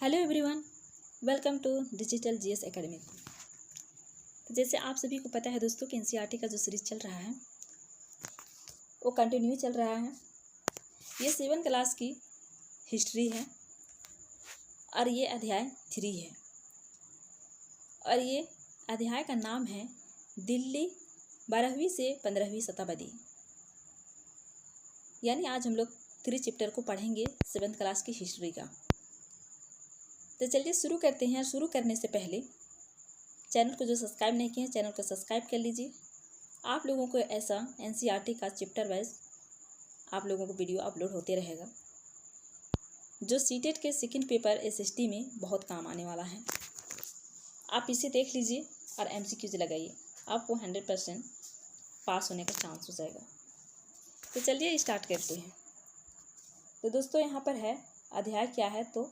Hello everyone, welcome to digital GS academy. तो जैसे आप सभी को पता है दोस्तों कि एनसीईआरटी का जो सीरीज चल रहा है वो कंटिन्यू चल रहा है। ये 7th क्लास की हिस्ट्री है और ये अध्याय 3 है और ये अध्याय का नाम है दिल्ली 12वीं से 15वीं शताब्दी। यानी आज हम लोग 3 चैप्टर को पढ़ेंगे 7th क्लास की हिस्ट्री का। तो चलिए शुरू करते हैं। शुरू करने से पहले चैनल को जो सब्सक्राइब नहीं किए हैं चैनल को सब्सक्राइब कर लीजिए। आप लोगों को ऐसा एनसीईआरटी का चैप्टर वाइज आप लोगों को वीडियो अपलोड होते रहेगा जो सीटेट के सेकंड पेपर एसएसटी में बहुत काम आने वाला है। आप इसे देख लीजिए और एमसीक्यूज लगाइए, आपको 100% पास होने का चांस हो जाएगा। तो चलिए स्टार्ट करते हैं। तो दोस्तों यहाँ पर है अध्याय क्या है तो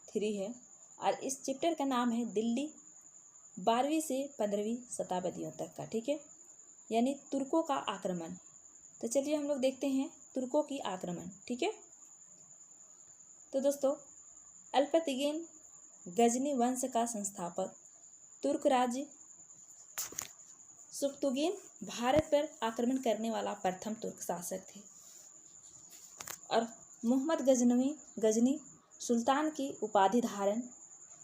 3 है और इस चैप्टर का नाम है दिल्ली 12वीं से 15वीं शताब्दियों तक का। ठीक है, यानी तुर्कों का आक्रमण। तो चलिए हम लोग देखते हैं तुर्कों की आक्रमण। ठीक है, तो दोस्तों अल्पतिगिन गजनी वंश का संस्थापक तुर्क राज्य सुक्तुगिन भारत पर आक्रमण करने वाला प्रथम तुर्क शासक थे और मोहम्मद गजनी सुल्तान की उपाधि धारण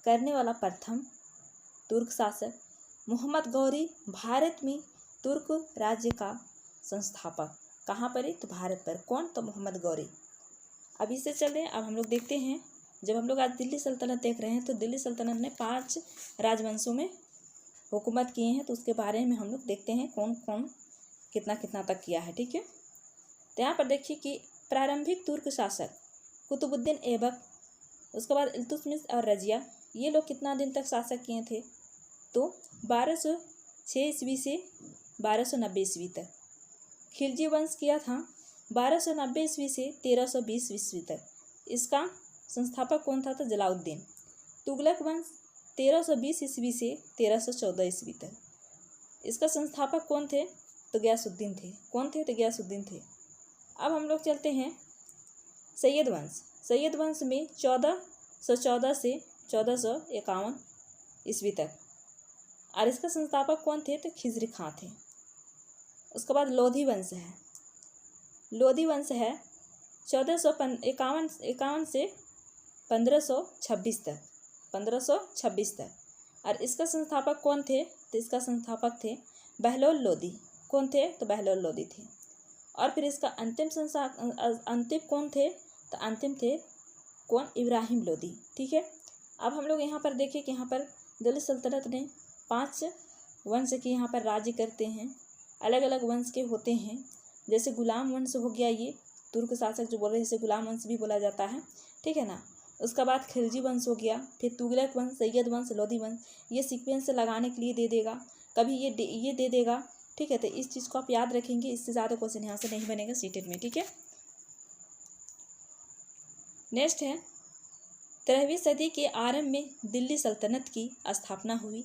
करने वाला प्रथम तुर्क शासक मोहम्मद गौरी भारत में तुर्क राज्य का संस्थापक। कहाँ पर है तो भारत पर। कौन तो मोहम्मद गौरी। अब इससे चलते अब हम लोग देखते हैं। जब हम लोग आज दिल्ली सल्तनत देख रहे हैं तो दिल्ली सल्तनत ने 5 राजवंशों में हुकूमत किए हैं, तो उसके बारे में हम लोग देखते हैं कौन कौन कितना कितना तक किया है। ठीक है, तो यहाँ पर देखिए कि प्रारंभिक तुर्क शासक कुतुबुद्दीन ऐबक, उसके बाद इल्तुतमिश और रजिया, ये लोग कितना दिन तक शासक किए थे तो 1206 ईस्वी से 1290 ईस्वी तक। खिलजी वंश किया था 1290 ईस्वी से 1320 ईस्वी तक। इसका संस्थापक कौन था तो जलाउद्दीन। तुगलक वंश 1320 ईस्वी से 1314 ईस्वी तक। इसका संस्थापक कौन थे तो गयासुद्दीन थे। कौन थे तो गयासुद्दीन थे। अब हम लोग चलते हैं सैयद वंश। सैयद वंश में 1414 से 1451 ईस्वी तक और इसका संस्थापक कौन थे तो खिजरी खां थे। उसके बाद लोधी वंश है। लोधी वंश है 1451 से 1526 तक। 1526 तक और इसका संस्थापक कौन थे तो इसका संस्थापक थे बहलोल लोदी। कौन थे तो बहलोल लोदी थे। और फिर इसका अंतिम कौन थे तो अंतिम थे कौन इब्राहिम लोदी। ठीक है, अब हम लोग यहाँ पर देखिए कि यहाँ पर दिल्ली सल्तनत ने 5 वंश के यहाँ पर राज्य करते हैं। अलग अलग वंश के होते हैं। जैसे गुलाम वंश हो गया, ये तुर्क शासक जो बोल रहे हैं इसे गुलाम वंश भी बोला जाता है। ठीक है ना। उसके बाद खिलजी वंश हो गया, फिर तुगलक वंश, सैयद वंश, लोधी वंश। ये सीक्वेंस लगाने के लिए दे देगा, कभी ये दे देगा। ठीक है, तो इस चीज़ को आप याद रखेंगे। इससे ज़्यादा क्वेश्चन यहाँ से नहीं बनेगा सीटेट में। ठीक है, नेक्स्ट है 13वीं सदी के आरंभ में दिल्ली सल्तनत की स्थापना हुई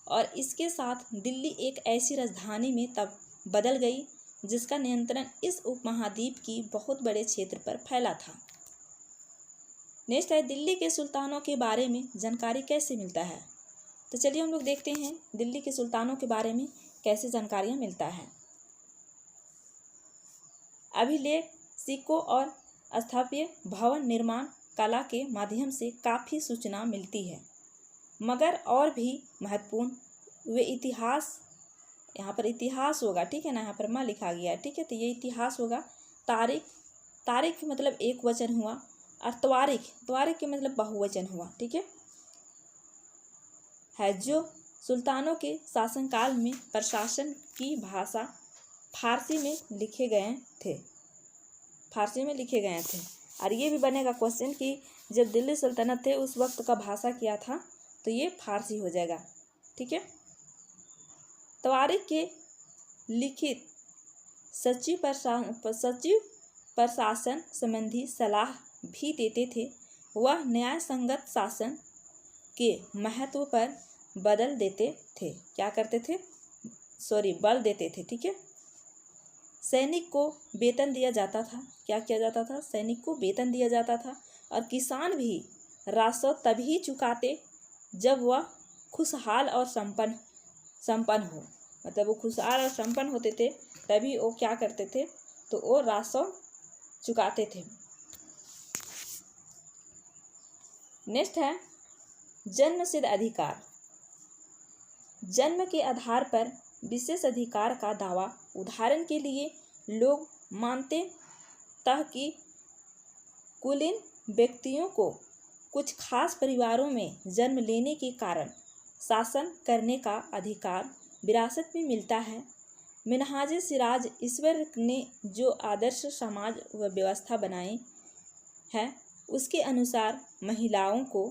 और इसके साथ दिल्ली एक ऐसी राजधानी में तब बदल गई जिसका नियंत्रण इस उपमहाद्वीप की बहुत बड़े क्षेत्र पर फैला था। नेक्स्ट है दिल्ली के सुल्तानों के बारे में जानकारी कैसे मिलता है। तो चलिए हम लोग देखते हैं दिल्ली के सुल्तानों के बारे में कैसे जानकारियाँ मिलता है। अभिलेख, सिक्कों और स्थापत्य भवन निर्माण कला के माध्यम से काफ़ी सूचना मिलती है, मगर और भी महत्वपूर्ण वे इतिहास, यहाँ पर इतिहास होगा। ठीक है ना, यहाँ पर माँ लिखा गया है। ठीक है, तो ये इतिहास होगा। तारीख मतलब एक वचन हुआ और त्वारिख के मतलब बहुवचन हुआ। ठीक है जो सुल्तानों के शासनकाल में प्रशासन की भाषा फारसी में लिखे गए थे। और ये भी बनेगा क्वेश्चन कि जब दिल्ली सल्तनत थे उस वक्त का भाषा क्या था तो ये फारसी हो जाएगा। ठीक है, तवारीख के लिखित सचिव प्रशासन संबंधी सलाह भी देते थे। वह न्याय संगत शासन के महत्व पर बल देते थे। बल देते थे। ठीक है, सैनिक को वेतन दिया जाता था। क्या किया जाता था, सैनिक को वेतन दिया जाता था और किसान भी राजस्व तभी चुकाते जब वह खुशहाल और संपन्न हो। मतलब वो खुशहाल और संपन्न होते थे तभी वो क्या करते थे, तो वो राजस्व चुकाते थे। नेक्स्ट है जन्मसिद्ध अधिकार। जन्म के आधार पर विशेष अधिकार का दावा, उदाहरण के लिए लोग मानते थे कि कुलीन व्यक्तियों को कुछ खास परिवारों में जन्म लेने के कारण शासन करने का अधिकार विरासत में मिलता है। मिनहाज सिराज ईश्वर ने जो आदर्श समाज व व्यवस्था बनाई है उसके अनुसार महिलाओं को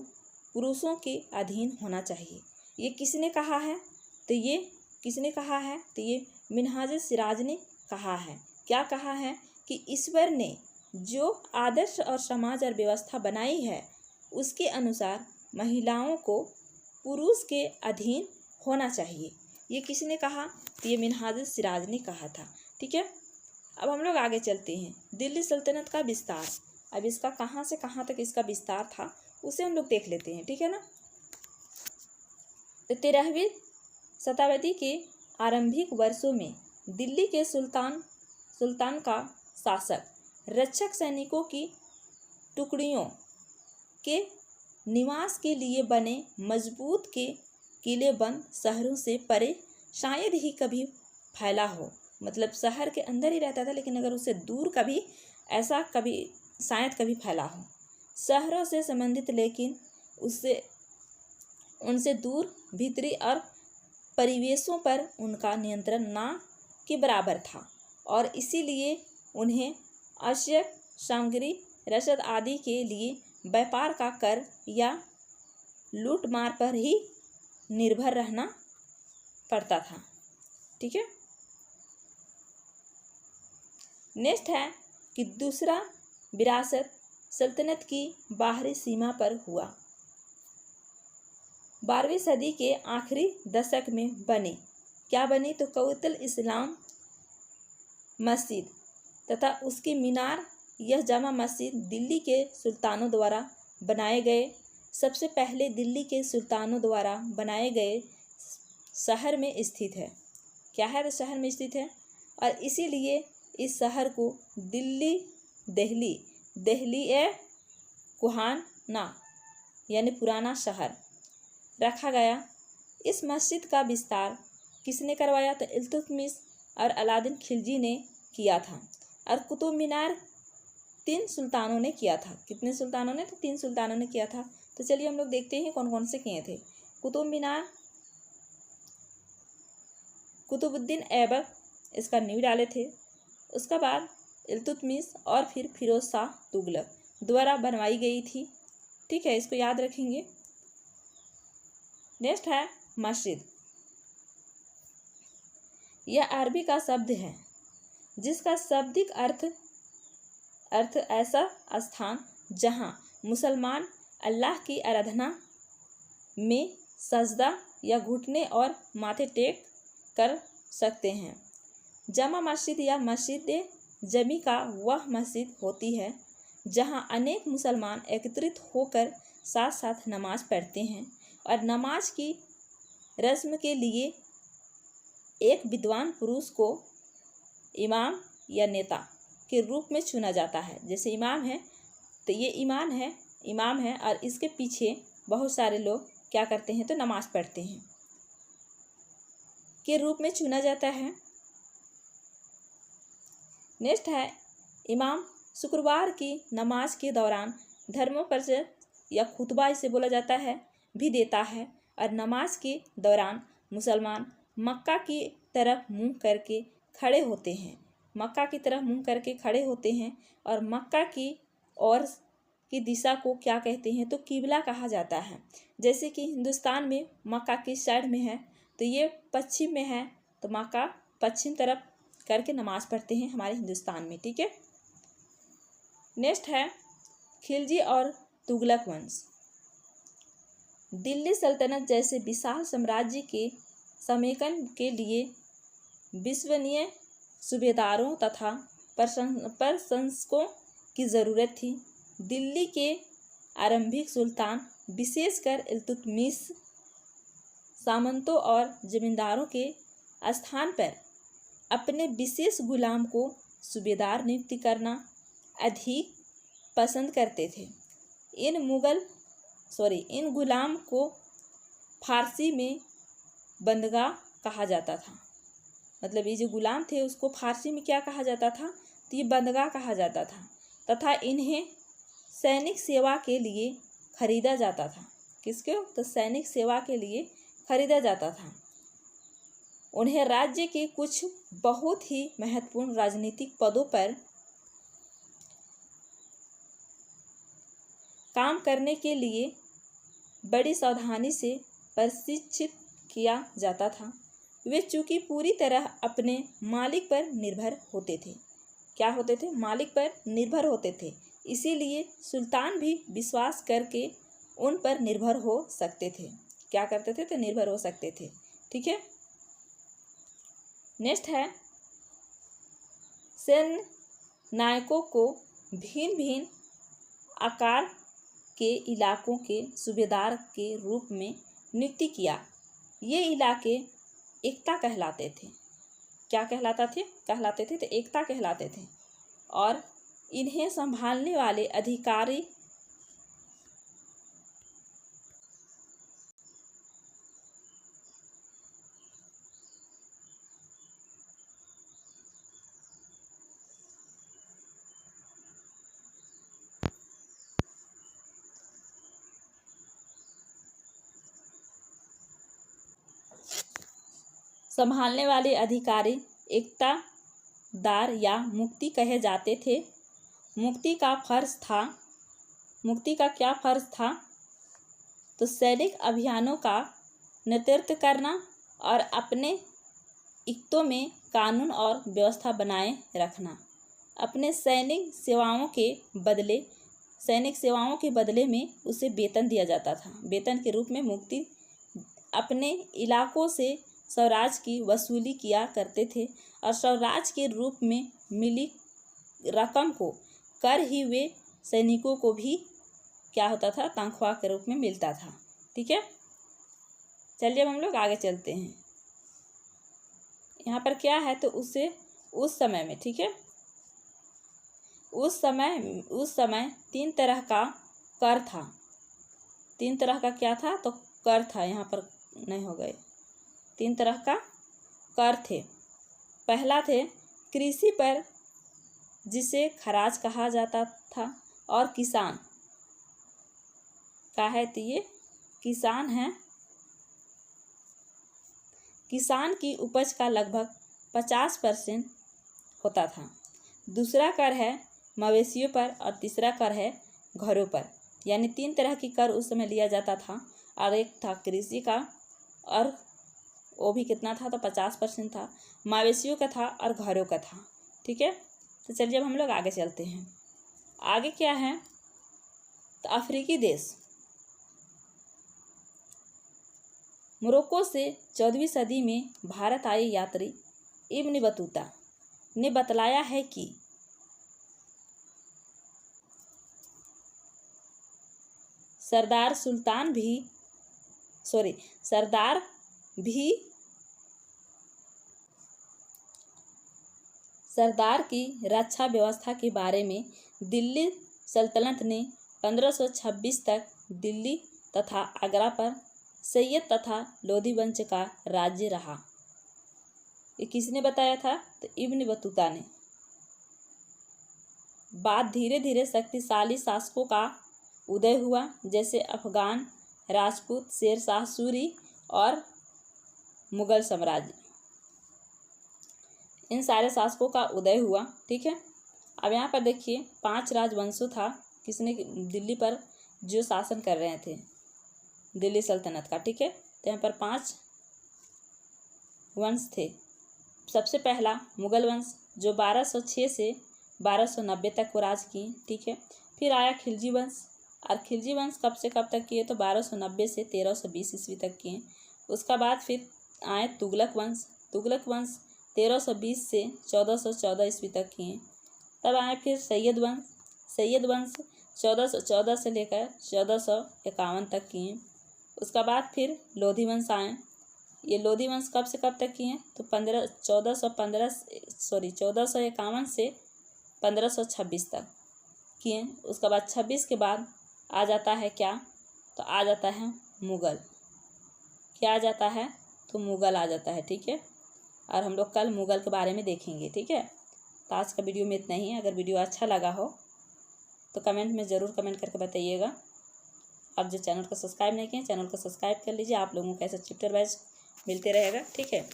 पुरुषों के अधीन होना चाहिए। ये किसने कहा है, तो ये मिनहाज सिराज ने कहा है। क्या कहा है कि ईश्वर ने जो आदर्श और समाज और व्यवस्था बनाई है उसके अनुसार महिलाओं को पुरुष के अधीन होना चाहिए। ये किसने कहा, तो ये मिनहाज सिराज ने कहा था। ठीक है, अब हम लोग आगे चलते हैं। दिल्ली सल्तनत का विस्तार। अब इसका कहाँ से कहाँ तक इसका विस्तार था उसे हम लोग देख लेते हैं। ठीक है ना। तो 13वीं शताब्दी के आरंभिक वर्षों में दिल्ली के सुल्तान का शासक रक्षक सैनिकों की टुकड़ियों के निवास के लिए बने मजबूत के किलेबंद शहरों से परे शायद ही कभी फैला हो। मतलब शहर के अंदर ही रहता था लेकिन अगर उससे दूर कभी ऐसा शायद कभी फैला हो। शहरों से संबंधित लेकिन उनसे दूर भीतरी और परिवेशों पर उनका नियंत्रण ना के बराबर था और इसीलिए उन्हें आवश्यक सामग्री रसद आदि के लिए व्यापार का कर या लूटमार पर ही निर्भर रहना पड़ता था। ठीक है। नेक्स्ट है कि दूसरा विरासत सल्तनत की बाहरी सीमा पर हुआ। 12वीं सदी के आखिरी दशक में बने तो कौतुल इस्लाम मस्जिद तथा उसकी मीनार, यह जामा मस्जिद दिल्ली के सुल्तानों द्वारा बनाए गए सबसे पहले दिल्ली के सुल्तानों द्वारा बनाए गए शहर में स्थित है। क्या है, तो शहर में स्थित है और इसीलिए इस शहर को दहली ए कुहाना यानी पुराना शहर रखा गया। इस मस्जिद का विस्तार किसने करवाया, तो इल्तुतमिश और अलादीन खिलजी ने किया था और कुतुब मीनार 3 सुल्तानों ने किया था। कितने सुल्तानों ने, तो 3 सुल्तानों ने किया था। तो चलिए हम लोग देखते हैं कौन कौन से किए थे। कुतुब मीनार कुतुबुद्दीन ऐबक इसका नींव डाले थे। उसके बाद इल्तुतमिश और फिर फिरोज शाह तुगलक द्वारा बनवाई गई थी। ठीक है, इसको याद रखेंगे। नेक्स्ट है मस्जिद। यह अरबी का शब्द है जिसका शाब्दिक अर्थ ऐसा स्थान जहां मुसलमान अल्लाह की आराधना में सजदा या घुटने और माथे टेक कर सकते हैं। जामा मस्जिद या मस्जिद जमी का वह मस्जिद होती है जहां अनेक मुसलमान एकत्रित होकर साथ साथ नमाज पढ़ते हैं और नमाज की रस्म के लिए एक विद्वान पुरुष को इमाम या नेता के रूप में चुना जाता है। जैसे इमाम है तो ये इमाम है और इसके पीछे बहुत सारे लोग क्या करते हैं, तो नमाज पढ़ते हैं के रूप में चुना जाता है। नेक्स्ट है इमाम शुक्रवार की नमाज के दौरान धर्मोपदेश या खुतबा इसे बोला जाता है भी देता है और नमाज के दौरान मुसलमान मक्का की तरफ मुंह करके खड़े होते हैं और मक्का की ओर की दिशा को क्या कहते हैं, तो किबला कहा जाता है। जैसे कि हिंदुस्तान में मक्का किस साइड में है, तो ये पश्चिम में है, तो मक्का पश्चिम तरफ करके नमाज पढ़ते हैं हमारे हिंदुस्तान में। ठीक है। नेक्स्ट है खिलजी और तुगलक वंश। दिल्ली सल्तनत जैसे विशाल साम्राज्य के समेकन के लिए विश्वसनीय सूबेदारों तथा प्रशंसकों की ज़रूरत थी। दिल्ली के आरंभिक सुल्तान विशेषकर इल्तुतमिश सामंतों और जमींदारों के स्थान पर अपने विशेष गुलाम को सूबेदार नियुक्त करना अधिक पसंद करते थे। इन गुलाम को फारसी में बंदगा कहा जाता था। मतलब ये जो गुलाम थे उसको फारसी में क्या कहा जाता था, तो ये बंदगा कहा जाता था तथा इन्हें सैनिक सेवा के लिए खरीदा जाता था। किसके? तो सैनिक सेवा के लिए खरीदा जाता था। उन्हें राज्य के कुछ बहुत ही महत्वपूर्ण राजनीतिक पदों पर काम करने के लिए बड़ी सावधानी से प्रशिक्षित किया जाता था। वे चूंकि पूरी तरह अपने मालिक पर निर्भर होते थे। क्या होते थे? मालिक पर निर्भर होते थे। इसीलिए सुल्तान भी विश्वास करके उन पर निर्भर हो सकते थे। क्या करते थे? तो निर्भर हो सकते थे। ठीक है। नेक्स्ट है, सैन्य नायकों को भिन्न भिन्न आकार के इलाकों के सूबेदार के रूप में नियुक्त किया। ये इलाके एकता कहलाते थे। क्या कहलाते थे? तो एकता कहलाते थे। और इन्हें संभालने वाले अधिकारी एकतादार या मुक्ति कहे जाते थे। मुक्ति का क्या फर्ज था? तो सैनिक अभियानों का नेतृत्व करना और अपने इक्तों में कानून और व्यवस्था बनाए रखना। अपने सैनिक सेवाओं के बदले में उसे वेतन दिया जाता था। वेतन के रूप में मुक्ति अपने इलाकों से स्वराज की वसूली किया करते थे और स्वराज के रूप में मिली रकम को कर ही वे सैनिकों को भी क्या होता था? तनख्वाह के रूप में मिलता था। ठीक है। चलिए अब हम लोग आगे चलते हैं। यहाँ पर क्या है? तो उस समय में, ठीक है, उस समय 3 तरह का कर था। 3 तरह का क्या था? तो कर था। यहाँ पर नहीं हो गए। 3 तरह का कर थे। पहला थे कृषि पर, जिसे खराज कहा जाता था, और किसान का है तो ये किसान है। किसान की उपज का लगभग 50% होता था। दूसरा कर है मवेशियों पर और तीसरा कर है घरों पर। यानी 3 तरह की कर उस समय लिया जाता था। और एक था कृषि का, और वो भी कितना था? तो 50% था। मवेशियों का था और घरों का था। ठीक है। तो चलिए अब हम लोग आगे चलते हैं। आगे क्या है? तो अफ्रीकी देश मोरक्को से 14वीं सदी में भारत आए यात्री इब्न बतूता ने बतलाया है कि सरदार की रक्षा व्यवस्था के बारे में दिल्ली सल्तनत ने 1526 तक दिल्ली तथा आगरा पर सैयद तथा लोधी वंश का राज्य रहा। ये किसने बताया था? तो इब्न बतूता ने। बाद धीरे धीरे शक्तिशाली शासकों का उदय हुआ, जैसे अफगान, राजपूत, शेर शाह सूरी और मुगल साम्राज्य। इन सारे शासकों का उदय हुआ। ठीक है। अब यहाँ पर देखिए 5 राजवंशों था किसने दिल्ली पर जो शासन कर रहे थे दिल्ली सल्तनत का। ठीक है। तो यहाँ पर 5 वंश थे। सबसे पहला मुगल वंश जो 1206 से 1290 तक को राज किए। ठीक है। फिर आया खिलजी वंश, और खिलजी वंश कब से कब तक किए? तो 1290 से 1320 ईस्वी तक किए। उसका बाद फिर आए तुगलक वंश। तुगलक वंश 1320 से 1414 ईस्वी तक किए। तब आए फिर सैयद वंश। सैयद वंश 1414 से लेकर 1451 तक किए। उसका बाद फिर लोधी वंश आए। ये लोधी वंश कब से कब तक किए? तो 1451 से 1526 तक किए। उसके बाद 26 के बाद आ जाता है क्या? तो आ जाता है मुग़ल। क्या आ जाता है? तो मुग़ल आ जाता है। ठीक है, और हम लोग कल मुग़ल के बारे में देखेंगे। ठीक है, तो आज का वीडियो में इतना ही है। अगर वीडियो अच्छा लगा हो तो कमेंट में ज़रूर कमेंट करके बताइएगा। और जो चैनल को सब्सक्राइब नहीं किए, चैनल को सब्सक्राइब कर लीजिए। आप लोगों को ऐसा चैप्टर वाइज मिलते रहेगा। ठीक है,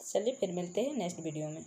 चलिए फिर मिलते हैं नेक्स्ट वीडियो में।